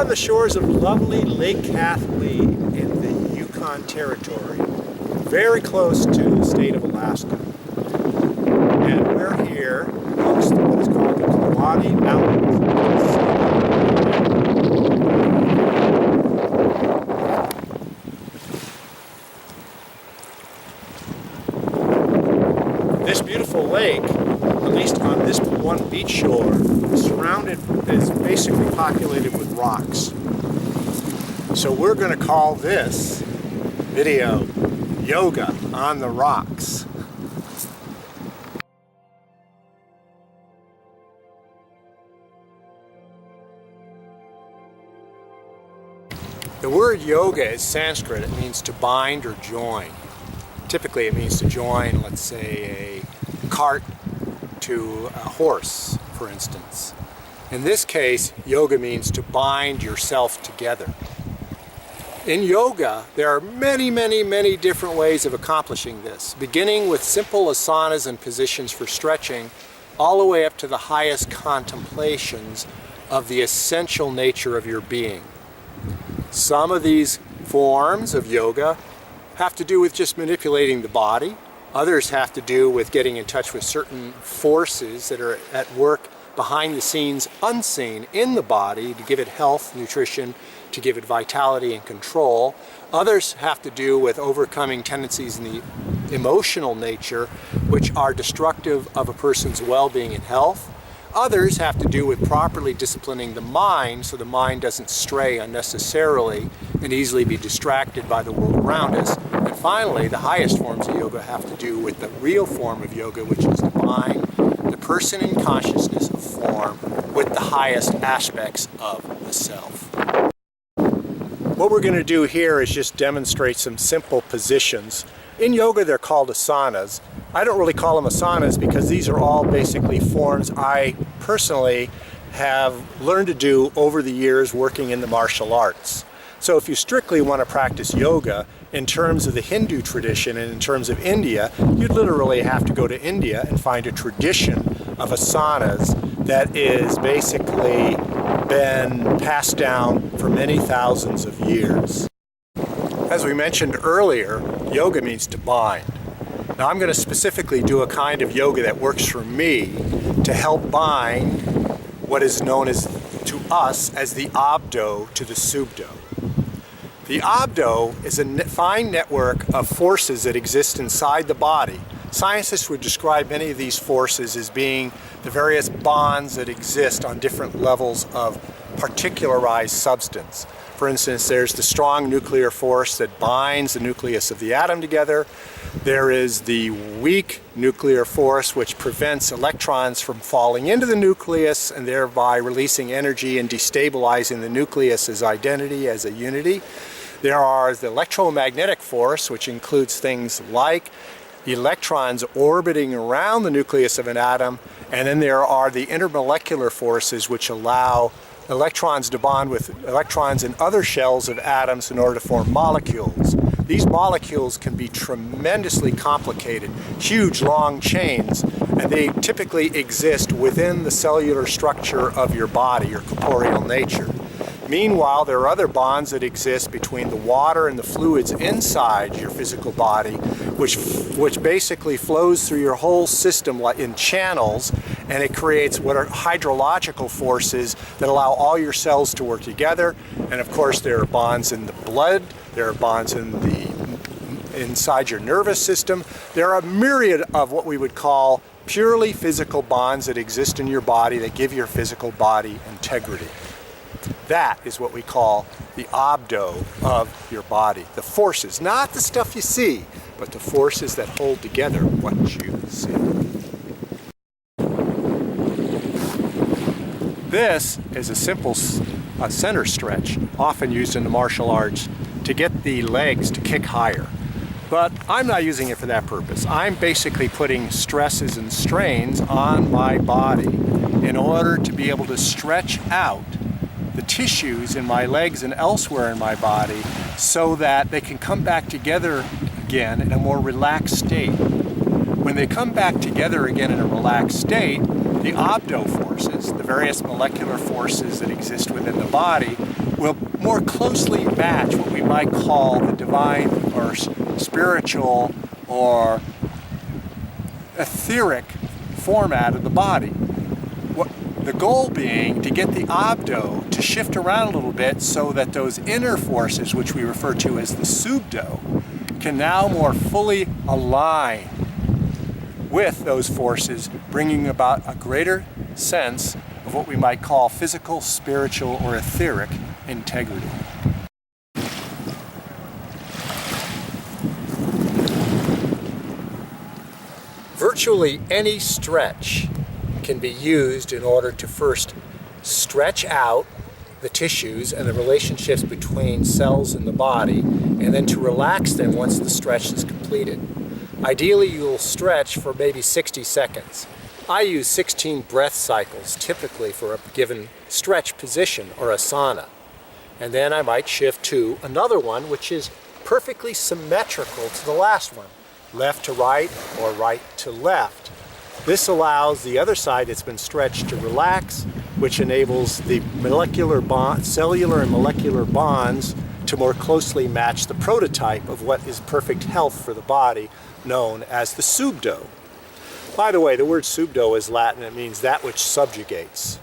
on the shores of lovely Lake Kathleen in the Yukon Territory, very close to the state of Alaska. And we're here amongst what is called the Klawati Mountains. This beautiful lake, at least on this one beach shore, is basically populated with rocks. So we're going to call this video Yoga on the Rocks. The word yoga is Sanskrit. It means to bind or join. Typically it means to join, let's say, a cart to a horse, for instance. In this case, yoga means to bind yourself together. In yoga, there are many different ways of accomplishing this, beginning with simple asanas and positions for stretching, all the way up to the highest contemplations of the essential nature of your being. Some of these forms of yoga have to do with just manipulating the body. Others have to do with getting in touch with certain forces that are at work behind the scenes, unseen in the body, to give it health, nutrition, to give it vitality and control. Others have to do with overcoming tendencies in the emotional nature which are destructive of a person's well-being and health. Others have to do with properly disciplining the mind so the mind doesn't stray unnecessarily and easily be distracted by the world around us. And finally, the highest forms of yoga have to do with the real form of yoga, which is to bind the person in consciousness of form with the highest aspects of the self. What we're going to do here is just demonstrate some simple positions. In yoga they're called asanas. I don't really call them asanas because these are all basically forms I personally have learned to do over the years working in the martial arts. So if you strictly want to practice yoga in terms of the Hindu tradition and in terms of India, you'd literally have to go to India and find a tradition of asanas that is basically been passed down for many thousands of years. As we mentioned earlier, yoga means to bind. Now I'm going to specifically do a kind of yoga that works for me to help bind what is known as, to us, as the abdo to the subdo. The abdo is a fine network of forces that exist inside the body. Scientists would describe many of these forces as being the various bonds that exist on different levels of particularized substance. For instance, there's the strong nuclear force that binds the nucleus of the atom together. There is the weak nuclear force which prevents electrons from falling into the nucleus and thereby releasing energy and destabilizing the nucleus as identity, as a unity. There are the electromagnetic force, which includes things like electrons orbiting around the nucleus of an atom, and then there are the intermolecular forces which allow electrons to bond with electrons in other shells of atoms in order to form molecules. These molecules can be tremendously complicated, huge long chains, and they typically exist within the cellular structure of your body, your corporeal nature. Meanwhile, there are other bonds that exist between the water and the fluids inside your physical body, which basically flows through your whole system in channels, and it creates what are hydrological forces that allow all your cells to work together. And of course, there are bonds in the blood, there are bonds inside your nervous system. There are a myriad of what we would call purely physical bonds that exist in your body that give your physical body integrity. That is what we call the abdo of your body. The forces, not the stuff you see, but the forces that hold together what you see. This is a simple center stretch, often used in the martial arts to get the legs to kick higher. But I'm not using it for that purpose. I'm basically putting stresses and strains on my body in order to be able to stretch out the tissues in my legs and elsewhere in my body so that they can come back together again in a more relaxed state. When they come back together again in a relaxed state, the abdo forces, the various molecular forces that exist within the body, will more closely match what we might call the divine or spiritual or etheric format of the body. The goal being to get the abdo to shift around a little bit so that those inner forces, which we refer to as the subdo, can now more fully align with those forces, bringing about a greater sense of what we might call physical, spiritual, or etheric integrity. Virtually any stretch can be used in order to first stretch out the tissues and the relationships between cells in the body, and then to relax them once the stretch is completed. Ideally, you'll stretch for maybe 60 seconds. I use 16 breath cycles typically for a given stretch position or asana. And then I might shift to another one which is perfectly symmetrical to the last one, left to right or right to left. This allows the other side that's been stretched to relax, which enables the cellular and molecular bonds to more closely match the prototype of what is perfect health for the body, known as the subdo. By the way, the word subdo is Latin. It means that which subjugates.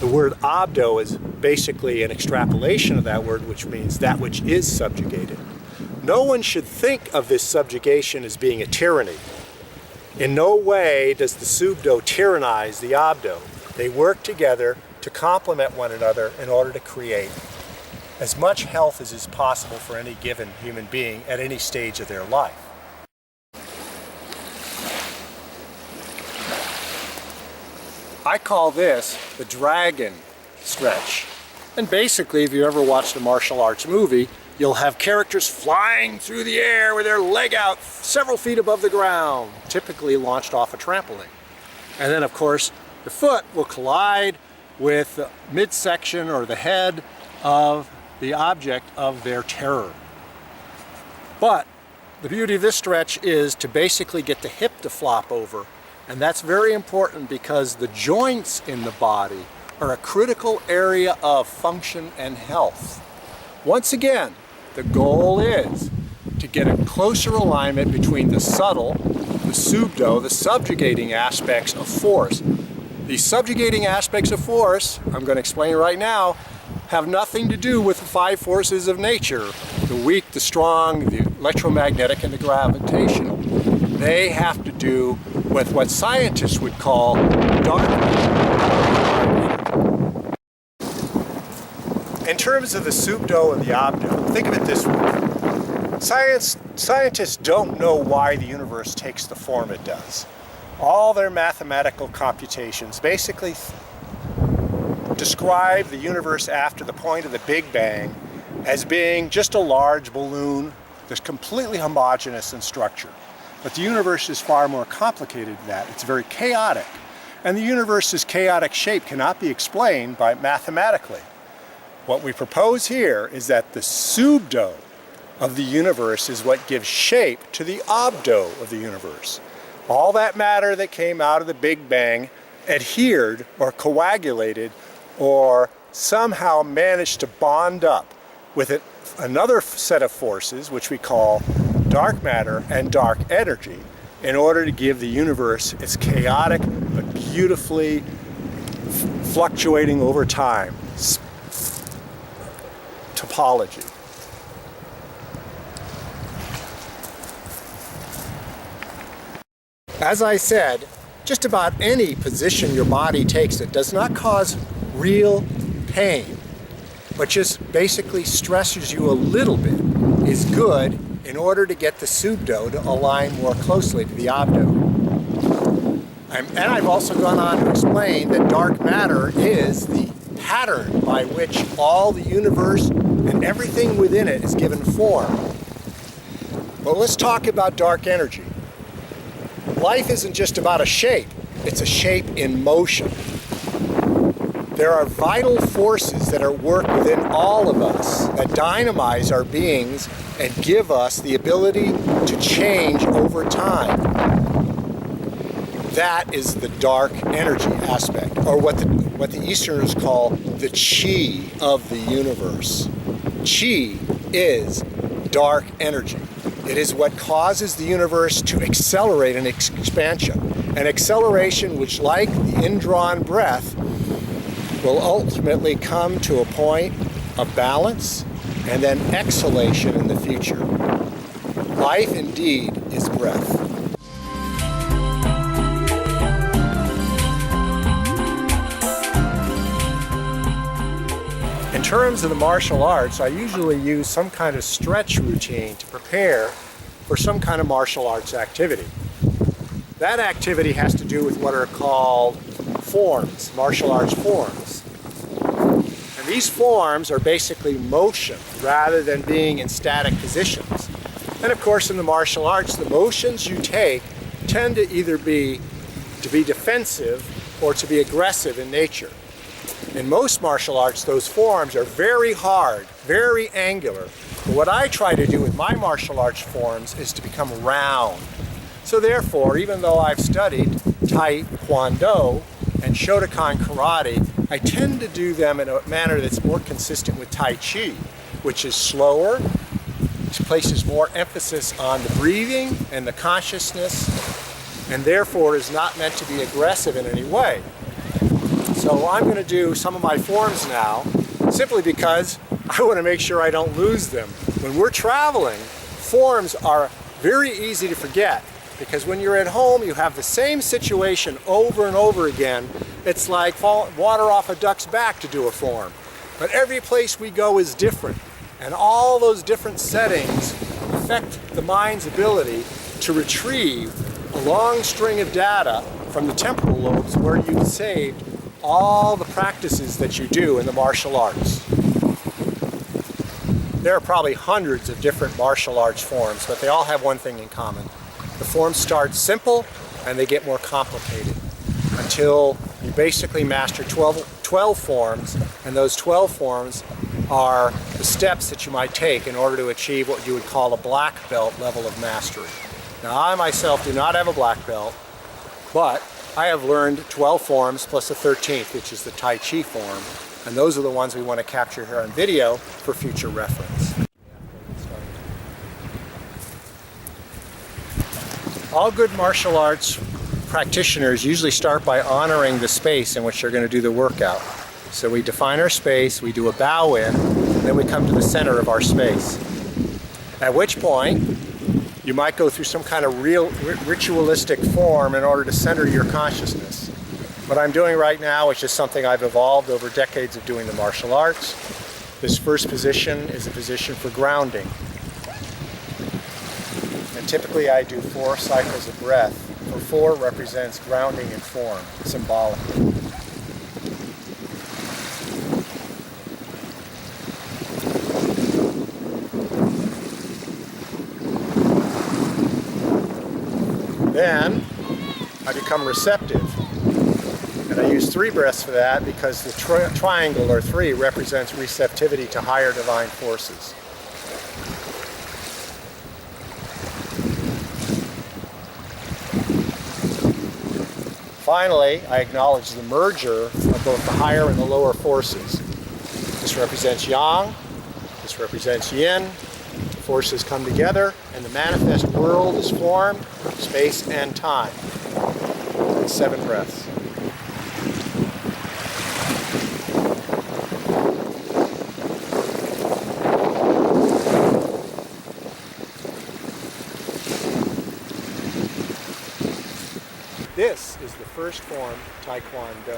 The word abdo is basically an extrapolation of that word, which means that which is subjugated. No one should think of this subjugation as being a tyranny. In no way does the subdo tyrannize the abdo. They work together to complement one another in order to create as much health as is possible for any given human being at any stage of their life. I call this the dragon stretch. And basically, if you ever watched a martial arts movie, you'll have characters flying through the air with their leg out several feet above the ground, typically launched off a trampoline. And then, of course, the foot will collide with the midsection or the head of the object of their terror. But the beauty of this stretch is to basically get the hip to flop over. And that's very important because the joints in the body are a critical area of function and health. Once again, the goal is to get a closer alignment between the subtle, the subdo, the subjugating aspects of force. These subjugating aspects of force, I'm going to explain right now, have nothing to do with the 5 forces of nature, the weak, the strong, the electromagnetic, and the gravitational. They have to do with what scientists would call dark energy. In terms of the subdo and the abdo, think of it this way. Scientists don't know why the universe takes the form it does. All their mathematical computations basically describe the universe after the point of the Big Bang as being just a large balloon that's completely homogeneous in structure. But the universe is far more complicated than that. It's very chaotic. And the universe's chaotic shape cannot be explained mathematically. What we propose here is that the subdo of the universe is what gives shape to the abdo of the universe. All that matter that came out of the Big Bang adhered or coagulated or somehow managed to bond up with another set of forces, which we call dark matter and dark energy, in order to give the universe its chaotic but beautifully fluctuating over time topology. As I said, just about any position your body takes that does not cause real pain, but just basically stresses you a little bit, is good in order to get the subdo to align more closely to the abdo. And I've also gone on to explain that dark matter is the pattern by which all the universe and everything within it is given form. Well, let's talk about dark energy. Life isn't just about a shape, it's a shape in motion. There are vital forces that are at work within all of us that dynamize our beings and give us the ability to change over time. That is the dark energy aspect, or what what the Easterners call the chi of the universe. Chi is dark energy. It is what causes the universe to accelerate in expansion. An acceleration which, like the indrawn breath, will ultimately come to a point of balance and then exhalation in the future. Life indeed is breath. In terms of the martial arts, I usually use some kind of stretch routine to prepare for some kind of martial arts activity. That activity has to do with what are called forms, martial arts forms. And these forms are basically motion rather than being in static positions. And of course, in the martial arts, the motions you take tend to either be defensive or to be aggressive in nature. In most martial arts, those forms are very hard, very angular. But what I try to do with my martial arts forms is to become round. So therefore, even though I've studied Tai Kwon and Shotokan Karate, I tend to do them in a manner that's more consistent with Tai Chi, which is slower, which places more emphasis on the breathing and the consciousness, and therefore is not meant to be aggressive in any way. So I'm going to do some of my forms now, simply because I want to make sure I don't lose them. When we're traveling, forms are very easy to forget, because when you're at home, you have the same situation over and over again. It's like water off a duck's back to do a form. But every place we go is different, and all those different settings affect the mind's ability to retrieve a long string of data from the temporal lobes where you've saved all the practices that you do in the martial arts. There are probably hundreds of different martial arts forms, but they all have one thing in common. The forms start simple and they get more complicated until you basically master 12 forms, and those 12 forms are the steps that you might take in order to achieve what you would call a black belt level of mastery. Now, I myself do not have a black belt, but I have learned 12 forms plus a 13th, which is the Tai Chi form, and those are the ones we want to capture here on video for future reference. All good martial arts practitioners usually start by honoring the space in which they're going to do the workout. So we define our space, we do a bow in, then we come to the center of our space. At which point, you might go through some kind of ritualistic form in order to center your consciousness. What I'm doing right now is just something I've evolved over decades of doing the martial arts. This first position is a position for grounding. And typically I do 4 cycles of breath, where 4 represents grounding in form, symbolically. Then I become receptive, and I use 3 breaths for that because the triangle, or 3, represents receptivity to higher divine forces. Finally, I acknowledge the merger of both the higher and the lower forces. This represents yang, this represents yin. Forces come together and the manifest world is formed, space and time. 7 breaths. This is the first form, Tai Kwon Do.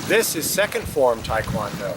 This is second form Tai Kwon Do.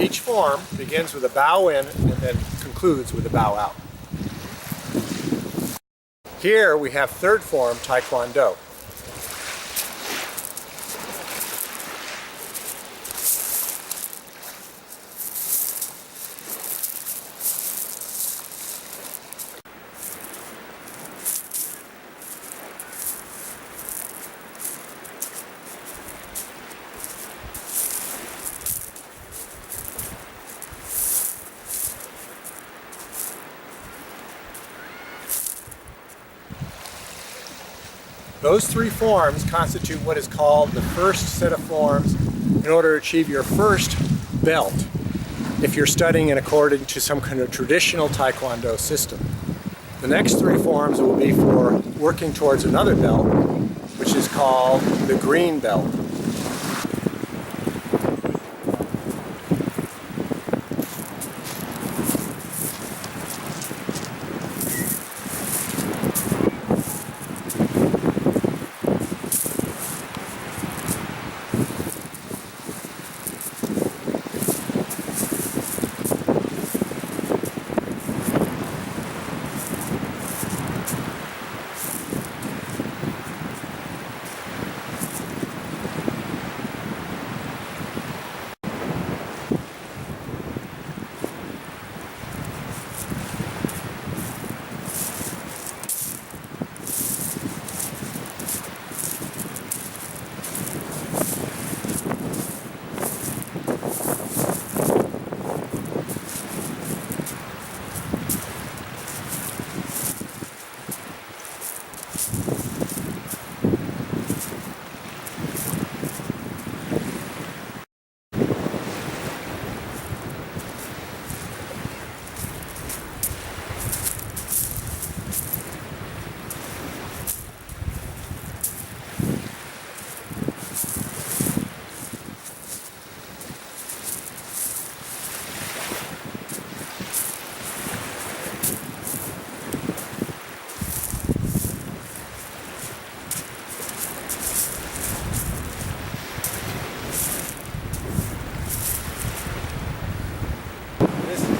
Each form begins with a bow in and then concludes with a bow out. Here we have third form Taekwondo. Those three forms constitute what is called the first set of forms in order to achieve your first belt if you're studying in according to some kind of traditional Taekwondo system. The next three forms will be for working towards another belt, which is called the green belt.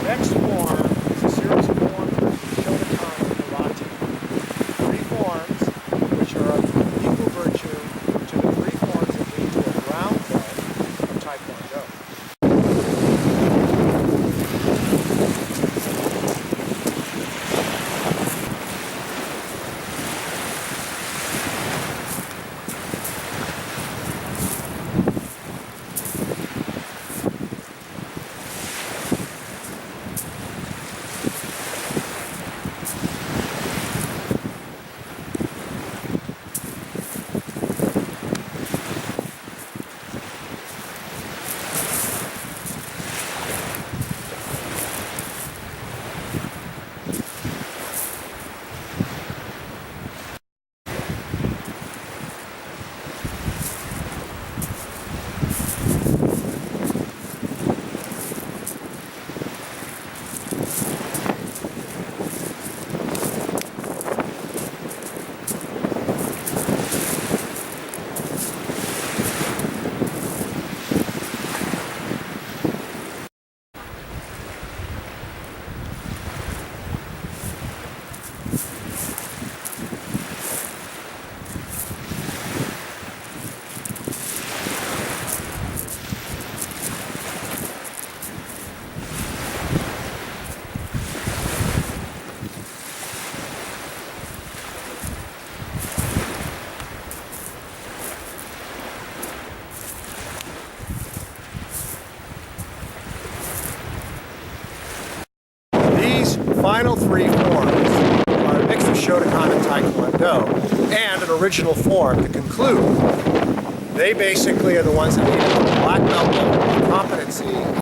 Next form is a series of forms of Shotokan karate. Three forms which are of equal virtue to the three forms that lead to a brown belt of Taekwondo. Final three forms are a mix of Shotokan and Taekwondo and an original form to conclude. They basically are the ones that lead to black belt level of competency.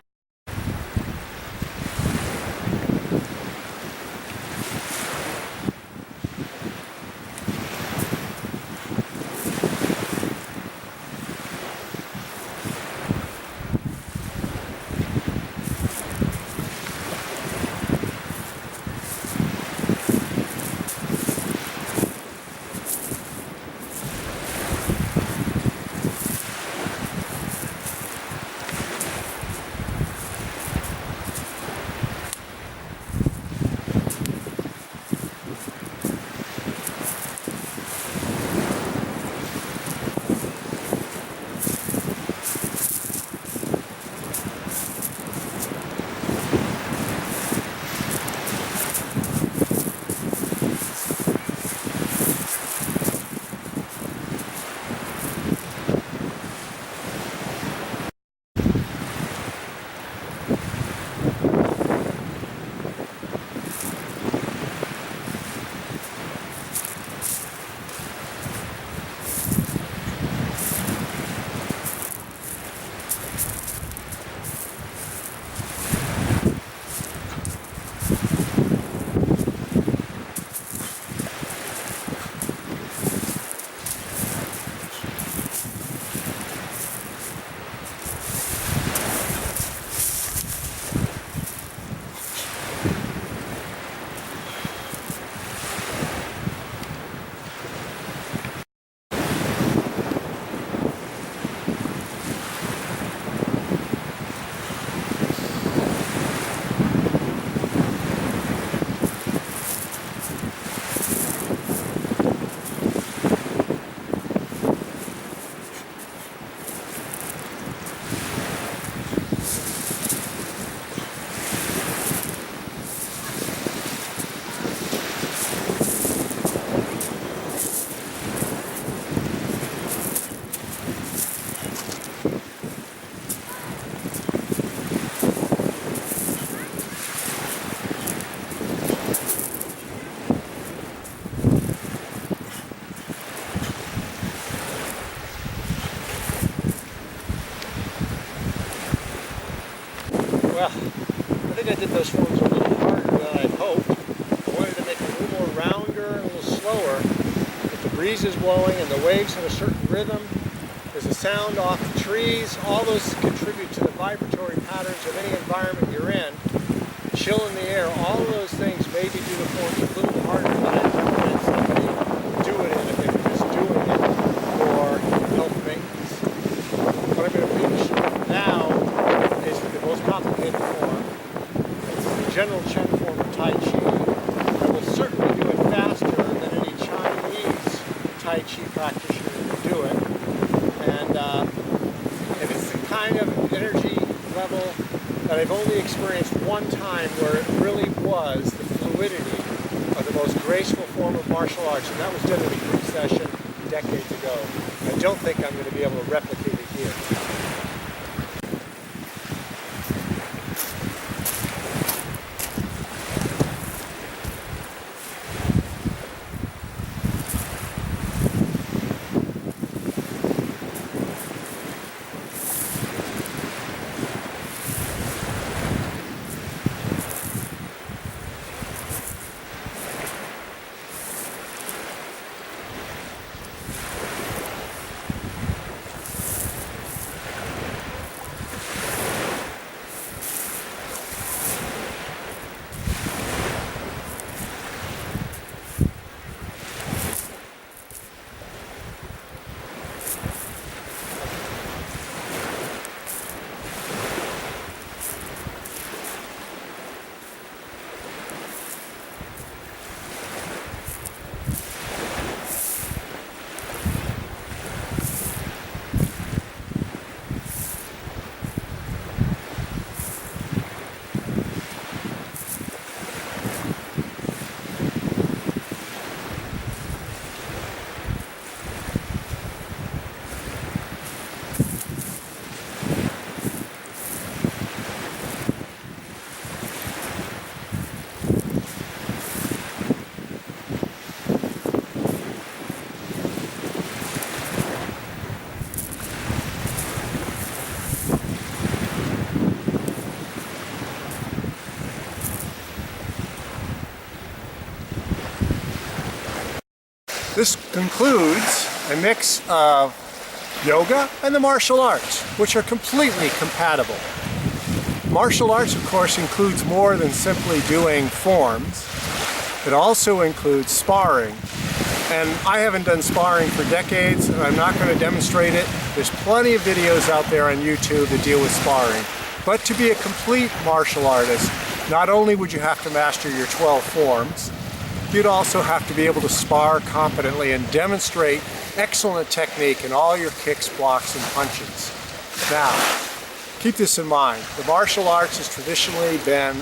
Well, I think I did those forms a little harder than I hoped. I wanted to make it a little more rounder and a little slower. But the breeze is blowing and the waves have a certain rhythm. There's a sound off the trees. All those contribute to the vibratory patterns of any environment you're in. Chill in the air, all of those things maybe do the forms a little harder than I'd recommend somebody do it in if they were just doing it for health maintenance. What I'm going to finish now is the most complicated form. It's the general Chen form of Tai Chi. I will certainly do it faster than any Chinese Tai Chi practitioner can do it. And it's the kind of energy level that I've only experienced one time where it really was the fluidity of the most graceful form of martial arts, and that was done in a group session decades ago. I don't think I'm going to be able to replicate it here. This concludes a mix of yoga and the martial arts, which are completely compatible. Martial arts, of course, includes more than simply doing forms. It also includes sparring. And I haven't done sparring for decades, and I'm not going to demonstrate it. There's plenty of videos out there on YouTube that deal with sparring. But to be a complete martial artist, not only would you have to master your 12 forms, you'd also have to be able to spar competently and demonstrate excellent technique in all your kicks, blocks, and punches. Now, keep this in mind. The martial arts has traditionally been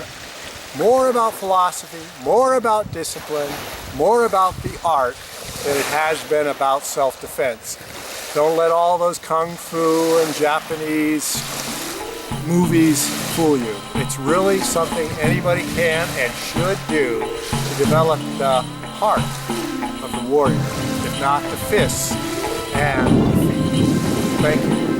more about philosophy, more about discipline, more about the art than it has been about self-defense. Don't let all those kung fu and Japanese movies fool you. It's really something anybody can and should do to develop the heart of the warrior, if not the fists and the feet. Thank you.